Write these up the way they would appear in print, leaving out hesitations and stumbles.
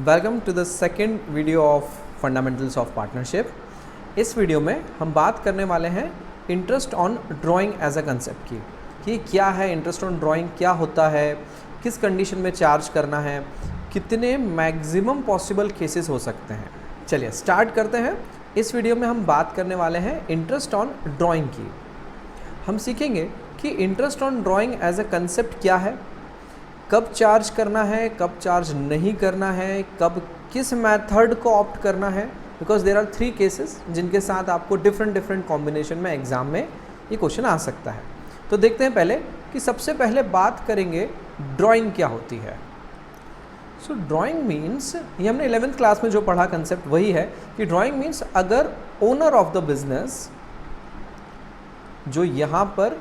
Welcome to the second video of fundamentals of partnership. इस video में हम बात करने वाले हैं interest on drawing as a concept की कि क्या है इंटरेस्ट ऑन ड्राइंग, क्या होता है, किस कंडीशन में चार्ज करना है, कितने मैक्सिमम पॉसिबल केसेस हो सकते हैं। चलिए स्टार्ट करते हैं। इस वीडियो में हम बात करने वाले हैं इंटरेस्ट ऑन ड्राइंग की। हम सीखेंगे कि interest on drawing as a concept क्या है, कब चार्ज करना है, कब चार्ज नहीं करना है, कब किस मेथड को ऑप्ट करना है, बिकॉज देर आर 3 केसेस जिनके साथ आपको डिफरेंट कॉम्बिनेशन में एग्जाम में ये क्वेश्चन आ सकता है। तो देखते हैं पहले कि सबसे पहले बात करेंगे ड्राइंग क्या होती है। सो ड्राइंग मीन्स, ये हमने 11th क्लास में जो पढ़ा कंसेप्ट वही है कि ड्राइंग मीन्स अगर ओनर ऑफ द बिजनेस, जो यहाँ पर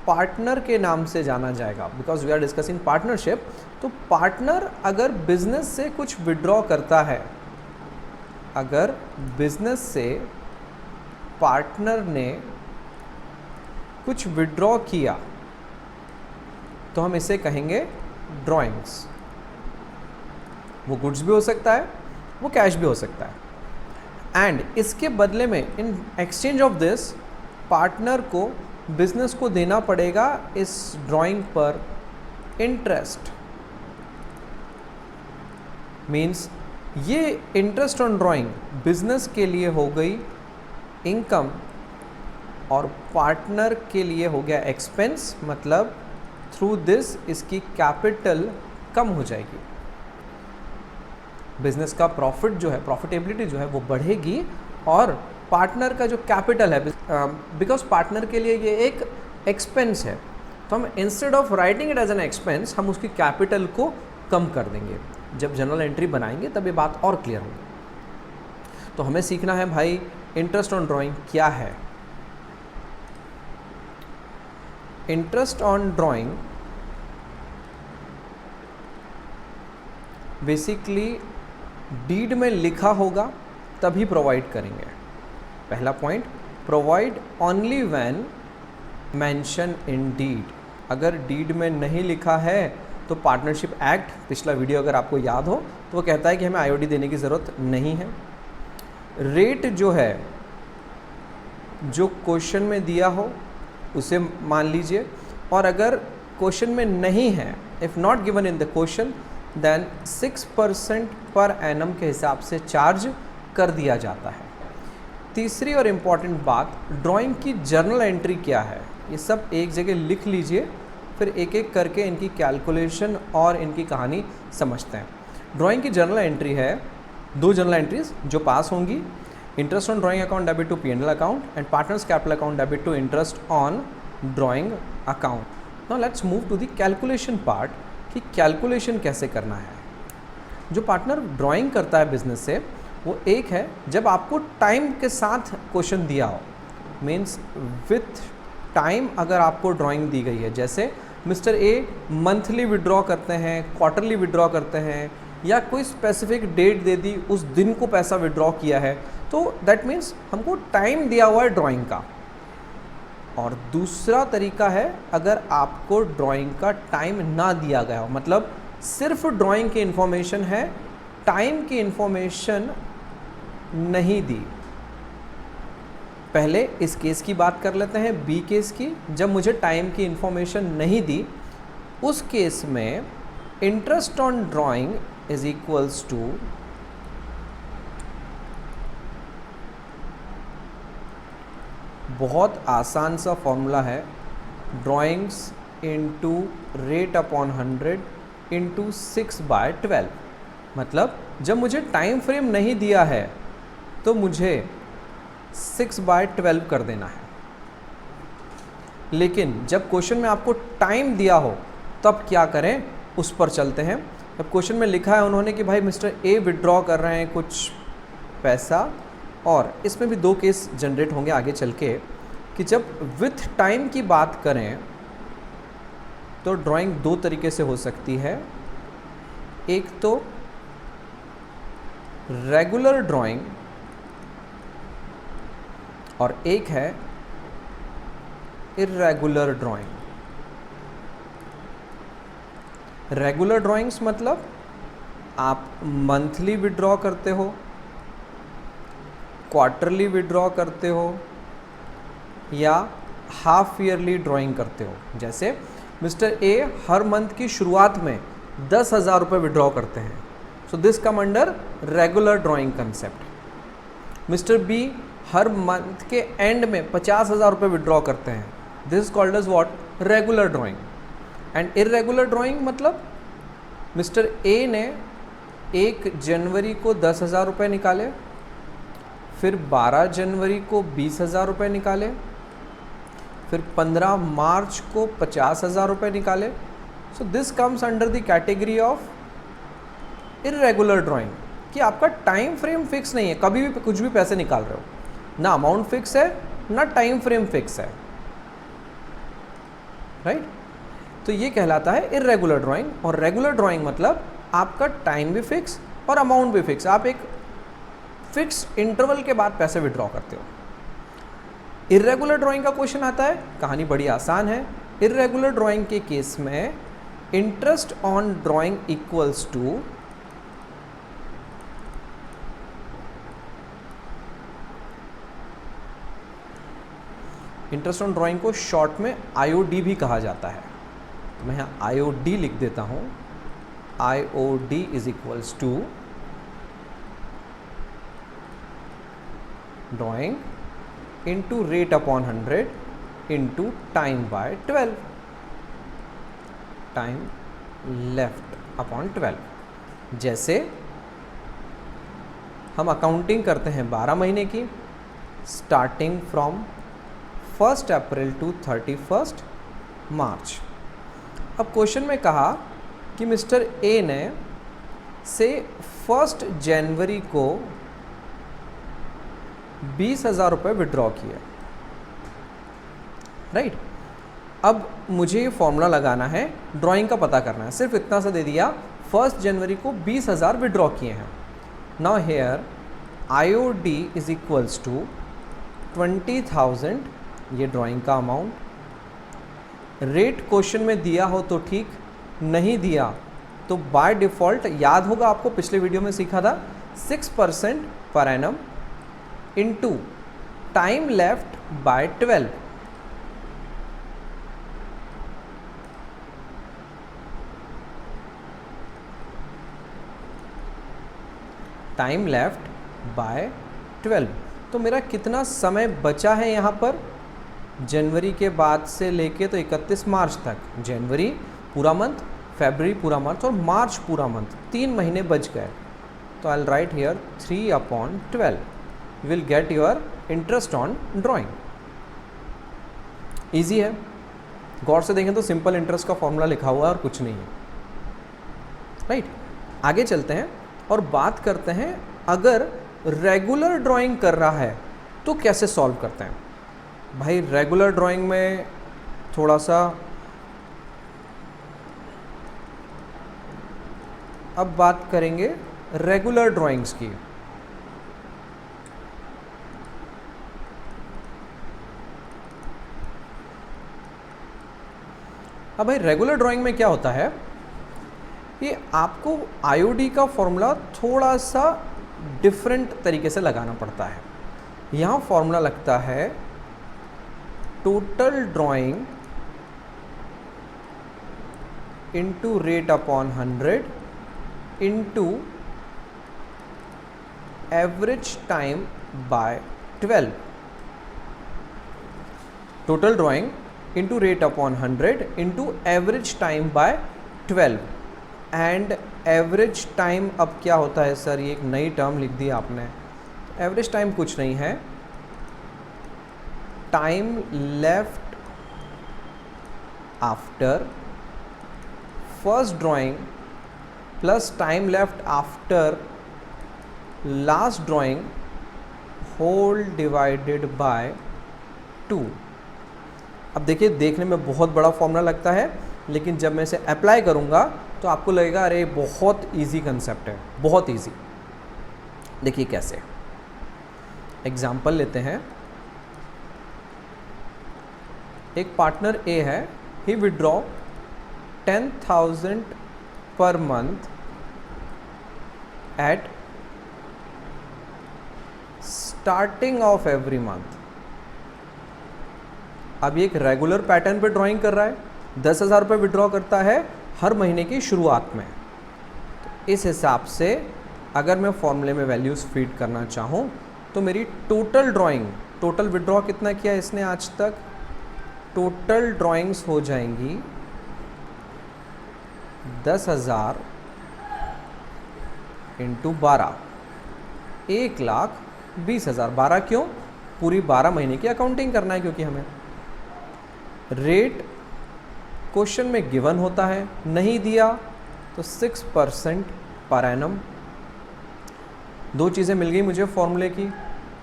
पार्टनर के नाम से जाना जाएगा because we are discussing partnership, तो पार्टनर अगर बिजनेस से कुछ विड्रॉ करता है, अगर बिजनेस से पार्टनर ने कुछ विड्रॉ किया तो हम इसे कहेंगे ड्राइंग्स। वो गुड्स भी हो सकता है, वो कैश भी हो सकता है। एंड इसके बदले में in exchange of this partner को बिजनेस को देना पड़ेगा इस ड्राइंग पर इंटरेस्ट। मीन्स ये इंटरेस्ट ऑन ड्राइंग बिजनेस के लिए हो गई इनकम और पार्टनर के लिए हो गया एक्सपेंस, मतलब थ्रू दिस इसकी कैपिटल कम हो जाएगी। बिजनेस का प्रॉफिट जो है, प्रॉफिटेबिलिटी जो है वो बढ़ेगी और पार्टनर का जो कैपिटल है, बिकॉज पार्टनर के लिए ये एक एक्सपेंस है, तो हम instead of writing it as an expense हम उसकी कैपिटल को कम कर देंगे। जब जनरल एंट्री बनाएंगे तब ये बात और क्लियर होगी। तो हमें सीखना है भाई इंटरेस्ट ऑन ड्राइंग क्या है। Interest on drawing basically deed में लिखा होगा तभी प्रोवाइड करेंगे। पहला point, provide only when mention in deed. अगर डीड में नहीं लिखा है तो पार्टनरशिप एक्ट, पिछला वीडियो अगर आपको याद हो तो वो कहता है कि हमें आईओडी देने की ज़रूरत नहीं है। रेट जो है, जो क्वेश्चन में दिया हो उसे मान लीजिए, और अगर क्वेश्चन में नहीं है, if not given in the question, then 6% per annum के हिसाब से चार्ज कर दिया जाता है। तीसरी और इम्पॉर्टेंट बात, ड्राइंग की जर्नल एंट्री क्या है, ये सब एक जगह लिख लीजिए, फिर एक एक करके इनकी कैलकुलेशन और इनकी कहानी समझते हैं। ड्राइंग की जर्नल एंट्री है 2 जर्नल एंट्रीज जो पास होंगी, interest on drawing account debit to P&L account and partners capital account debit to interest on drawing account. Now let's move to the calculation part कि कैलकुलेशन कैसे करना है। जो पार्टनर ड्राइंग करता है बिजनेस से, वो एक है जब आपको टाइम के साथ क्वेश्चन दिया हो, मीन्स विथ टाइम अगर आपको ड्राइंग दी गई है, जैसे मिस्टर ए मंथली विड्रॉ करते हैं, क्वार्टरली विड्रॉ करते हैं, या कोई स्पेसिफिक डेट दे दी, उस दिन को पैसा विड्रॉ किया है, तो दैट मीन्स हमको टाइम दिया हुआ है ड्राइंग का। और दूसरा तरीका है अगर आपको ड्राइंग का टाइम ना दिया गया हो, मतलब सिर्फ ड्राइंग की इन्फॉर्मेशन है, टाइम की इन्फॉर्मेशन नहीं दी। पहले इस केस की बात कर लेते हैं, बी केस की। जब मुझे टाइम की इन्फॉर्मेशन नहीं दी, उस केस में interest on drawing is equals to बहुत आसान सा फॉर्मूला है, drawings into rate upon 100 into 6/12। मतलब जब मुझे टाइम फ्रेम नहीं दिया है तो मुझे 6/12 कर देना है, लेकिन जब क्वेश्चन में आपको टाइम दिया हो तब क्या करें, उस पर चलते हैं। अब क्वेश्चन में लिखा है उन्होंने कि भाई मिस्टर ए विड्रॉ कर रहे हैं कुछ पैसा, और इसमें भी 2 केस जनरेट होंगे आगे चल के कि जब विथ टाइम की बात करें तो ड्राइंग 2 तरीके से हो सकती है। एक तो रेगुलर ड्राइंग और एक है इर्रेगुलर ड्राइंग। रेगुलर ड्राइंग्स मतलब आप मंथली विड्रॉ करते हो, क्वार्टरली विड्रॉ करते हो या हाफ ईयरली ड्राइंग करते हो। जैसे मिस्टर ए हर मंथ की शुरुआत में 10,000 रुपये विड्रॉ करते हैं, so this come under regular drawing concept. Mister B हर मंथ के एंड में 50,000 रुपये विड्रॉ करते हैं, this called as what, regular drawing. And irregular drawing मतलब मिस्टर ए ने 1 जनवरी को 10,000 रुपये निकाले, फिर 12 जनवरी को 20,000 रुपये निकाले, फिर 15 मार्च को 50,000 रुपये निकाले। So this comes under the category of irregular drawing, कि आपका टाइम फ्रेम फिक्स नहीं है, कभी भी कुछ भी पैसे निकाल रहे हो, ना अमाउंट फिक्स है ना टाइम फ्रेम फिक्स है, राइट। तो ये कहलाता है इरेगुलर ड्राइंग। और रेगुलर ड्राइंग मतलब आपका टाइम भी फिक्स और अमाउंट भी फिक्स, आप एक फिक्स इंटरवल के बाद पैसे विड्रॉ करते हो। इरेगुलर ड्राइंग का क्वेश्चन आता है, कहानी बड़ी आसान है। इरेगुलर ड्राइंग के केस में interest on drawing equals to interest on drawing को शॉर्ट में IOD भी कहा जाता है, तो मैं यहाँ IOD लिख देता हूँ। IOD is equals to drawing into rate upon 100 into time by 12, time left upon 12। जैसे हम अकाउंटिंग करते हैं 12 महीने की, starting from 1 April to 31 March. अब क्वेश्चन में कहा कि मिस्टर ए ने से 1 जनवरी को 20,000 रुपये विड्रॉ किए, राइट। अब मुझे ये फॉर्मूला लगाना है, ड्राइंग का पता करना है, सिर्फ इतना सा दे दिया, 1 जनवरी को 20,000 विड्रॉ किए हैं। Now here IOD is equals to 20,000, ये ड्राइंग का अमाउंट। रेट क्वेश्चन में दिया हो तो ठीक, नहीं दिया तो बाय डिफ़ॉल्ट, याद होगा आपको पिछले वीडियो में सीखा था, 6% per annum into time left by 12। Time left by 12। तो मेरा कितना समय बचा है यहाँ पर, जनवरी के बाद से लेके तो 31 मार्च तक, जनवरी पूरा मंथ, फरवरी पूरा मंथ और मार्च पूरा मंथ, 3 महीने बच गए। तो I will write here 3/12 will get your interest on drawing. Easy है, गौर से देखें तो सिंपल इंटरेस्ट का फॉर्मूला लिखा हुआ है और कुछ नहीं है, राइट। आगे चलते हैं और बात करते हैं, अगर रेगुलर ड्राइंग कर रहा है तो कैसे सॉल्व करते हैं। भाई रेगुलर ड्राइंग में थोड़ा सा, अब बात करेंगे रेगुलर ड्राइंग्स की। अब भाई रेगुलर ड्राइंग में क्या होता है, ये आपको IOD का फॉर्मूला थोड़ा सा डिफरेंट तरीके से लगाना पड़ता है। यहाँ फॉर्मूला लगता है total drawing into rate upon 100 into average time by 12। Total drawing into rate upon 100 into average time by 12। And average time अब क्या होता है सर, ये एक नई टर्म लिख दी आपने। एवरेज टाइम कुछ नहीं है, time left after first drawing plus time left after last drawing whole divided by 2। अब देखिए, देखने में बहुत बड़ा फॉर्मूला लगता है, लेकिन जब मैं इसे अप्लाई करूंगा तो आपको लगेगा अरे बहुत इजी कंसेप्ट है, बहुत इजी। देखिए कैसे, एग्जाम्पल लेते हैं। एक पार्टनर ए है, ही withdraw 10,000 per month at starting of every month. अब ये एक रेगुलर पैटर्न पे ड्राइंग कर रहा है, 10,000 रुपये विड्रॉ करता है हर महीने की शुरुआत में। तो इस हिसाब से अगर मैं फॉर्मूले में वैल्यूज़ फीड करना चाहूँ तो मेरी टोटल ड्राइंग, टोटल विड्रॉ कितना किया इसने आज तक, टोटल ड्राइंग्स हो जाएंगी 10,000 इंटू 12, 1,20,000। 12 क्यों? पूरी 12 महीने की अकाउंटिंग करना है, क्योंकि हमें रेट क्वेश्चन में गिवन होता है, नहीं दिया तो 6% पर एनम। दो चीज़ें मिल गई मुझे फॉर्मूले की,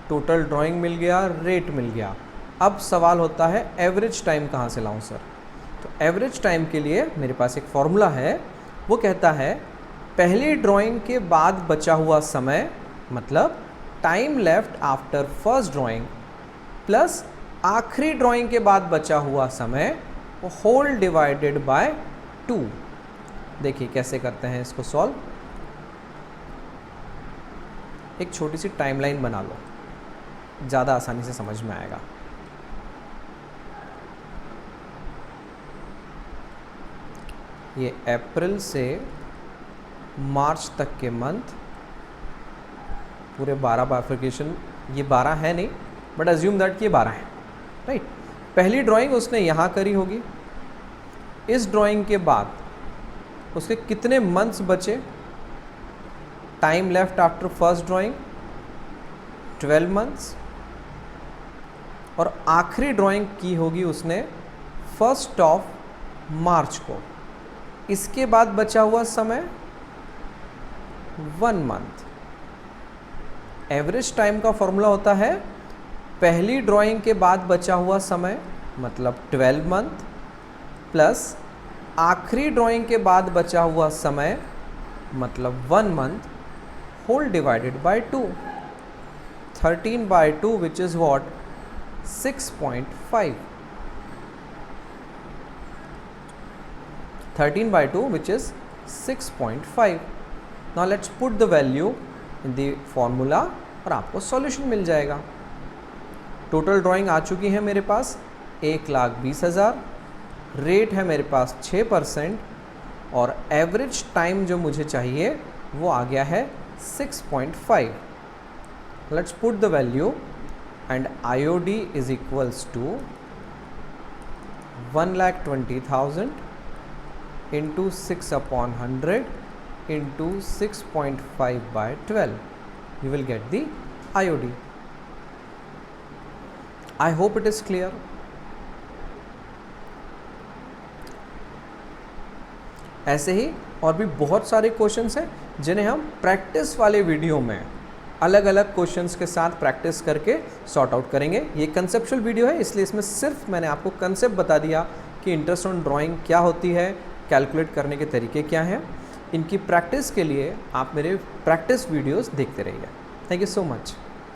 टोटल ड्राइंग मिल गया, रेट मिल गया। अब सवाल होता है एवरेज टाइम कहाँ से लाऊं सर? तो एवरेज टाइम के लिए मेरे पास एक फॉर्मूला है, वो कहता है पहली ड्राइंग के बाद बचा हुआ समय, मतलब time left after first drawing, plus आखिरी ड्राइंग के बाद बचा हुआ समय, होल डिवाइडेड बाय 2। देखिए कैसे करते हैं इसको सॉल्व। एक छोटी सी टाइमलाइन बना लो, ज़्यादा आसानी से समझ में आएगा। ये अप्रैल से मार्च तक के मंथ, पूरे 12 बाइफर्केशन, ये 12 है नहीं बट अज्यूम दैट ये 12 है, राइट। पहली ड्राइंग उसने यहाँ करी होगी, इस ड्राइंग के बाद उसके कितने मंथ्स बचे, time left after first drawing 12 months, और आखिरी ड्राइंग की होगी उसने 1 मार्च को, इसके बाद बचा हुआ समय 1 मंथ। एवरेज टाइम का फॉर्मूला होता है पहली ड्राइंग के बाद बचा हुआ समय, मतलब 12 मंथ, प्लस आखिरी ड्राइंग के बाद बचा हुआ समय, मतलब 1 month, whole divided by 2। 13 by 2 which is what? 6.5. 13 by 2 which is 6.5. Now let's put the value in the formula और आपको सॉल्यूशन मिल जाएगा। टोटल ड्राइंग आ चुकी है मेरे पास 1,20,000, रेट है मेरे पास 6%, और एवरेज टाइम जो मुझे चाहिए वो आ गया है 6.5. Let's put the value and IOD is equals to 1,20,000 into 6/100 into 6.5 by 12. You will get the IOD. I hope it is clear. ऐसे ही और भी बहुत सारे क्वेश्चंस हैं जिन्हें हम प्रैक्टिस वाले वीडियो में अलग अलग क्वेश्चंस के साथ प्रैक्टिस करके सॉर्ट आउट करेंगे। ये कंसेप्चुअल वीडियो है, इसलिए इसमें सिर्फ मैंने आपको कंसेप्ट बता दिया कि इंटरेस्ट ऑन ड्राइंग क्या होती है, कैलकुलेट करने के तरीके क्या हैं। इनकी प्रैक्टिस के लिए आप मेरे प्रैक्टिस वीडियोस देखते रहिए। Thank you so much.